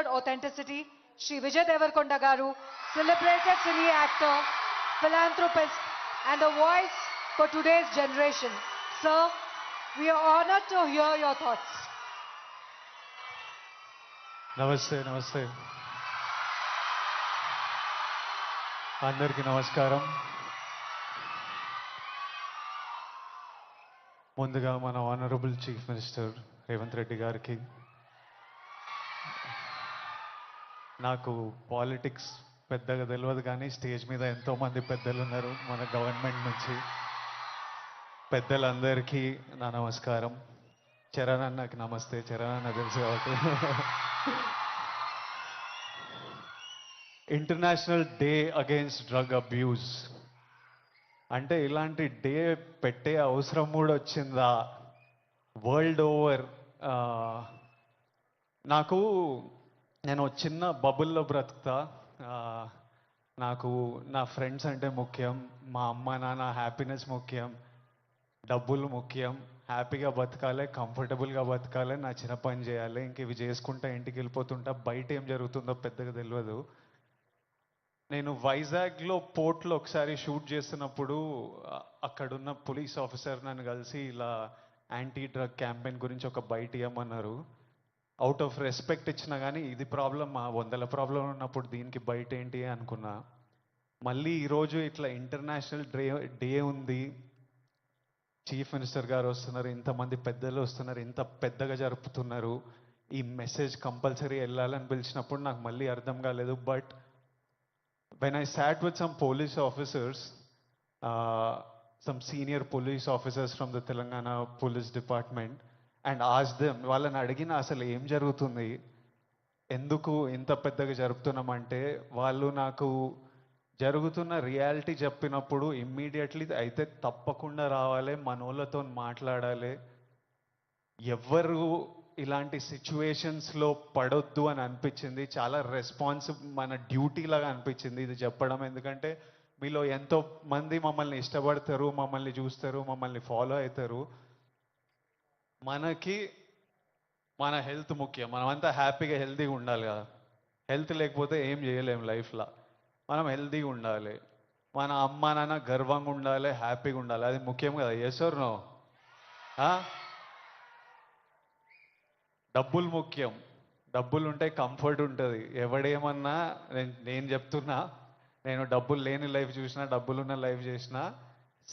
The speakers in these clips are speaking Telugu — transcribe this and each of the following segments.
unfiltered authenticity, Shri Vijay Devarkonda Garu, celebrated cine actor, philanthropist, and a voice for today's generation. Sir, we are honored to hear your thoughts. నమస్తే నమస్తే అందరికీ నమస్కారం. ముందుగా మన honourable chief minister Revanth Reddy గారికి, నాకు పాలిటిక్స్ పెద్దగా తెలియదు కానీ స్టేజ్ మీద ఎంతోమంది పెద్దలు ఉన్నారు మన గవర్నమెంట్ నుంచి. పెద్దలందరికీ నా నమస్కారం. చరణ్ అన్నకి నమస్తే. చరణ్ అన్న తెలుసు కాబట్టి. International day against drug abuse అంటే ఇలాంటి డే పెట్టే అవసరం కూడా వచ్చిందా వరల్డ్ ఓవర్? నేను చిన్న బబుల్లో బ్రతుకుతా. నాకు నా ఫ్రెండ్స్ అంటే ముఖ్యం, మా అమ్మ నాన్న హ్యాపీనెస్ ముఖ్యం, డబ్బులు ముఖ్యం, హ్యాపీగా బతకాలి, కంఫర్టబుల్గా బతకాలి, నా చిన్న పని చేయాలి, ఇంక ఇవి చేసుకుంటా ఇంటికి వెళ్ళిపోతుంటా. బయట ఏం జరుగుతుందో పెద్దగా తెలియదు. నేను వైజాగ్లో పోర్ట్లో ఒకసారి షూట్ చేస్తున్నప్పుడు అక్కడున్న పోలీస్ ఆఫీసర్ నన్ను కలిసి ఇలా యాంటీ డ్రగ్ క్యాంపెయిన్ గురించి ఒక బైట్ ఇవ్వమన్నారు. అవుట్ ఆఫ్ రెస్పెక్ట్ ఇచ్చినా కానీ ఇది ప్రాబ్లం, మా 100 ప్రాబ్లం ఉన్నప్పుడు దీనికి బయట ఏంటి అనుకున్నా. మళ్ళీ ఈరోజు ఇట్లా ఇంటర్నేషనల్ డే ఉంది, చీఫ్ మినిస్టర్ గారు వస్తున్నారు, ఇంతమంది పెద్దలు వస్తున్నారు, ఇంత పెద్దగా జరుపుతున్నారు, ఈ మెసేజ్ కంపల్సరీ వెళ్ళాలని పిలిచినప్పుడు నాకు మళ్ళీ అర్థం కాలేదు. But when I sat with some police officers, some senior police officers from the Telangana Police Department, and asked them, వాళ్ళని అడిగిన అసలు ఏం జరుగుతుంది, ఎందుకు ఇంత పెద్దగా జరుపుతున్నామంటే వాళ్ళు నాకు జరుగుతున్న రియాలిటీ చెప్పినప్పుడు ఇమ్మీడియట్లీ అయితే తప్పకుండా రావాలి, మనోళ్ళతో మాట్లాడాలి, ఎవ్వరు ఇలాంటి సిచ్యువేషన్స్లో పడొద్దు అని అనిపించింది. చాలా మన డ్యూటీ లాగా అనిపించింది ఇది చెప్పడం. ఎందుకంటే మీలో ఎంతో మంది మమ్మల్ని ఇష్టపడతారు, మమ్మల్ని చూస్తారు, మమ్మల్ని ఫాలో అవుతారు. మనకి మన హెల్త్ ముఖ్యం. మనమంతా హ్యాపీగా హెల్తీగా ఉండాలి కదా. హెల్త్ లేకపోతే ఏం చేయలేము లైఫ్లో. మనం హెల్తీగా ఉండాలి, మన అమ్మ నాన్న గర్వంగా ఉండాలి, హ్యాపీగా ఉండాలి, అది ముఖ్యం కదా. Yes or no? డబ్బులు ముఖ్యం. డబ్బులు ఉంటే కంఫర్ట్ ఉంటుంది. ఎవడేమన్నా నేను చెప్తున్నా, నేను డబ్బులు లేని లైఫ్ చూసినా, డబ్బులున్న లైఫ్ చేసినా,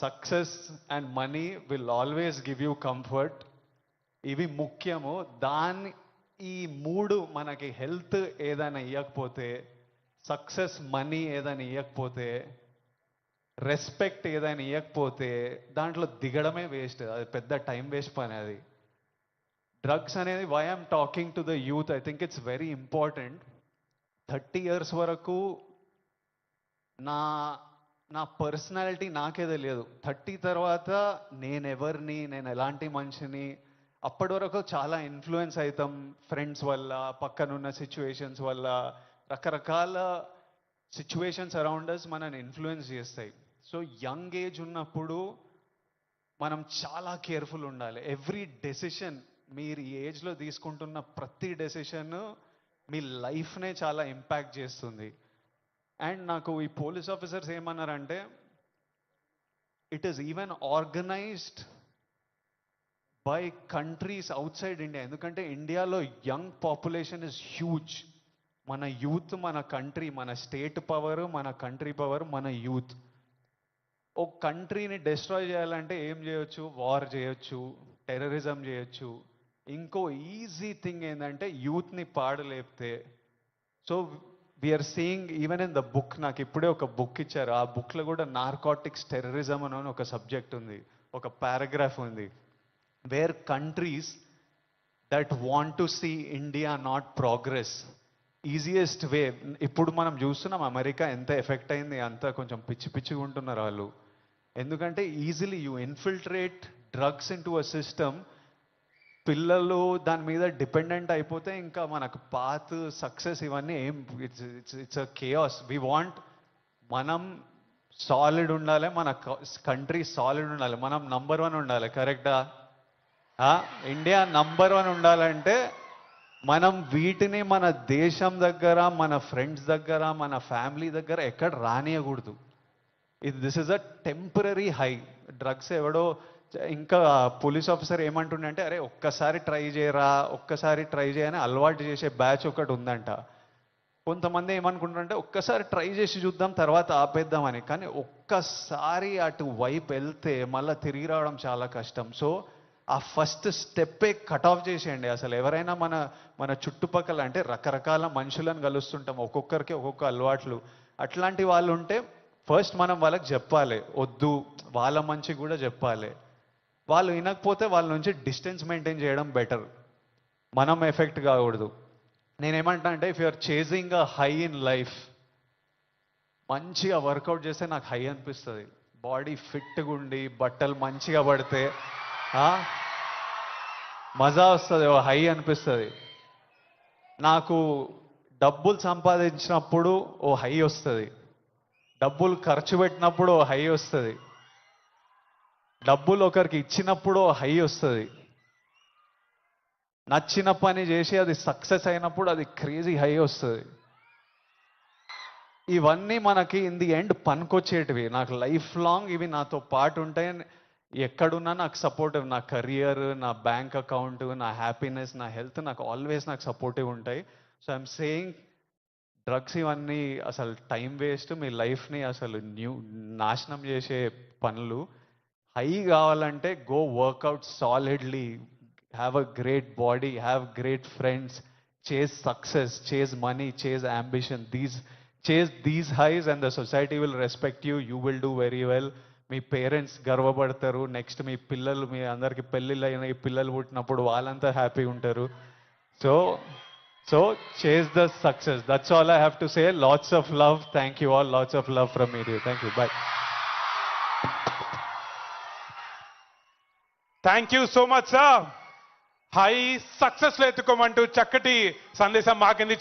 success and money will always give you comfort. ఇవి ముఖ్యము. ఈ 3 మనకి హెల్త్ ఏదైనా ఇవ్వకపోతే, సక్సెస్ మనీ ఏదైనా ఇవ్వకపోతే, రెస్పెక్ట్ ఏదైనా ఇవ్వకపోతే దాంట్లో దిగడమే వేస్ట్. అది పెద్ద టైం వేస్ట్ పని. అది డ్రగ్స్ అనేది, why I'm talking to the youth, I think it's very important. 30 years వరకు నా పర్సనాలిటీ నాకే తెలియదు. 30 తర్వాత నేనెవరిని, నేను ఎలాంటి మనిషిని, అప్పటి వరకు చాలా ఇన్ఫ్లుయెన్స్ అవుతాం ఫ్రెండ్స్ వల్ల, పక్కనున్న సిచ్యువేషన్స్ వల్ల. రకరకాల సిచ్యువేషన్స్ అరౌండ్ అస్ మనల్ని ఇన్ఫ్లుయెన్స్ చేస్తాయి. సో యంగ్ ఏజ్ ఉన్నప్పుడు మనం చాలా కేర్ఫుల్ ఉండాలి. ఎవ్రీ డెసిషన్, మీరు ఈ ఏజ్లో తీసుకుంటున్న ప్రతి డెసిషన్ మీ లైఫ్నే చాలా ఇంపాక్ట్ చేస్తుంది. అండ్ నాకు ఈ పోలీస్ ఆఫీసర్స్ ఏమన్నారంటే, it is even organised by countries out side India. ఎందుకంటే ఇండియాలో యంగ్ పాపులేషన్ ఇస్ హ్యూజ్. మన యూత్, మన కంట్రీ, మన స్టేట్ పవర్, మన కంట్రీ పవర్, మన యూత్. ఒక కంట్రీని డిస్ట్రాయ్ చేయాలంటే ఏం చేయొచ్చు? వార్ చేయొచ్చు, టెర్రరిజం చేయొచ్చు. ఇంకో ఈజీ థింగ్ ఏంటంటే యూత్ని పాడలేపితే. So we are seeing even in the book, నాకు ఇప్పుడే ఒక బుక్ ఇచ్చారు, ఆ బుక్లో కూడా నార్కోటిక్స్ టెర్రరిజం అని ఒక సబ్జెక్ట్ ఉంది, ఒక పారాగ్రాఫ్ ఉంది. Where countries that want to see India not progress, easiest way. ఇప్పుడు మనం చూస్తున్నాం అమెరికా ఎంత ఎఫెక్ట్ అయింది, అంతా కొంచెం పిచ్చిగా ఉంటున్నారు వాళ్ళు. ఎందుకంటే easily you infiltrate drugs in to a system. పిల్లలు దాని మీద డిపెండెంట్ అయిపోతే ఇంకా మనకు పాత్, సక్సెస్ ఇవన్నీ ఏం, it's a chaos. We want, మనం సాలిడ్ ఉండాలి, మన కంట్రీ సాలిడ్ ఉండాలి, మనం నంబర్ 1 ఉండాలి. కరెక్టా? ఇండియా నంబర్ 1 ఉండాలంటే మనం వీటిని మన దేశం దగ్గర, మన ఫ్రెండ్స్ దగ్గర, మన ఫ్యామిలీ దగ్గర ఎక్కడ రానియకూడదు. This is a temporary high. Drugs ఎవడో ఇంకా పోలీస్ ఆఫీసర్ ఏమంటుండంటే, అరే ఒక్కసారి ట్రై చేయరా, ఒక్కసారి ట్రై చేయని అలవాటు చేసే బ్యాచ్ ఒకటి ఉందంట. కొంతమంది ఏమనుకుంటారంటే ఒక్కసారి ట్రై చేసి చూద్దాం తర్వాత ఆపేద్దామని. కానీ ఒక్కసారి అటు వైపు వెళ్తే మళ్ళీ తిరిగి రావడం చాలా కష్టం. సో ఆ ఫస్ట్ స్టెప్పే కట్ ఆఫ్ చేసేయండి. అసలు ఎవరైనా మన మన చుట్టుపక్కల అంటే రకరకాల మనుషులను కలుస్తుంటాం, ఒక్కొక్కరికి ఒక్కొక్క అలవాట్లు. అట్లాంటి వాళ్ళు ఉంటే ఫస్ట్ మనం వాళ్ళకి చెప్పాలి, వద్దు, వాళ్ళ మంచి కూడా చెప్పాలి. వాళ్ళు వినకపోతే వాళ్ళ నుంచి డిస్టెన్స్ మెయింటైన్ చేయడం బెటర్, మనం ఎఫెక్ట్ కాకూడదు. నేనేమంటా అంటే, if you're chasing a high in life, మంచిగా వర్కౌట్ చేస్తే నాకు హై అనిపిస్తుంది. బాడీ ఫిట్గా ఉండి బట్టలు మంచిగా పడితే మజా వస్తుంది, ఓ హై అనిపిస్తుంది. నాకు డబ్బులు సంపాదించినప్పుడు ఓ హై వస్తుంది, డబ్బులు ఖర్చు పెట్టినప్పుడు ఓ హై వస్తుంది, డబ్బులు ఒకరికి ఇచ్చినప్పుడు ఓ హై వస్తుంది, నచ్చిన పని చేసి అది సక్సెస్ అయినప్పుడు అది క్రేజీ హై వస్తుంది. ఇవన్నీ మనకి ఇన్ ది ఎండ్ పనికొచ్చేటివి. నాకు లైఫ్ లాంగ్ ఇవి నాతో పాటు ఉంటాయి. ఎక్కడున్నా నాకు సపోర్టివ్, నా కెరియర్, నా బ్యాంక్ అకౌంట్, నా హ్యాపీనెస్, నా హెల్త్ నాకు ఆల్వేస్ నాకు సపోర్టివ్ ఉంటాయి. సో ఐఎమ్ సేయింగ్, డ్రగ్స్ ఇవన్నీ అసలు టైం వేస్ట్, మీ లైఫ్ని అసలు నాశనం చేసే పనులు. హై కావాలంటే go work out solidly, have a great body, have great friends, chase success, chase money, chase ambition. Chase these highs and the society will respect you. You will do very well. మీ పేరెంట్స్ గర్వపడతారు. నెక్స్ట్ మీ పిల్లలు, మీ అందరికి పెళ్ళిళ్ళు అయిన పిల్లలు పుట్టినప్పుడు వాళ్ళంతా హ్యాపీగా ఉంటారు. So so chase the success. That's all I have to say. Lots of love. Thank you all. Lots of love from me. Thank you. Bye. Thank you so much sir. High success లో ఎత్తుకోమంటూ చక్కటి సందేశం మాకింది.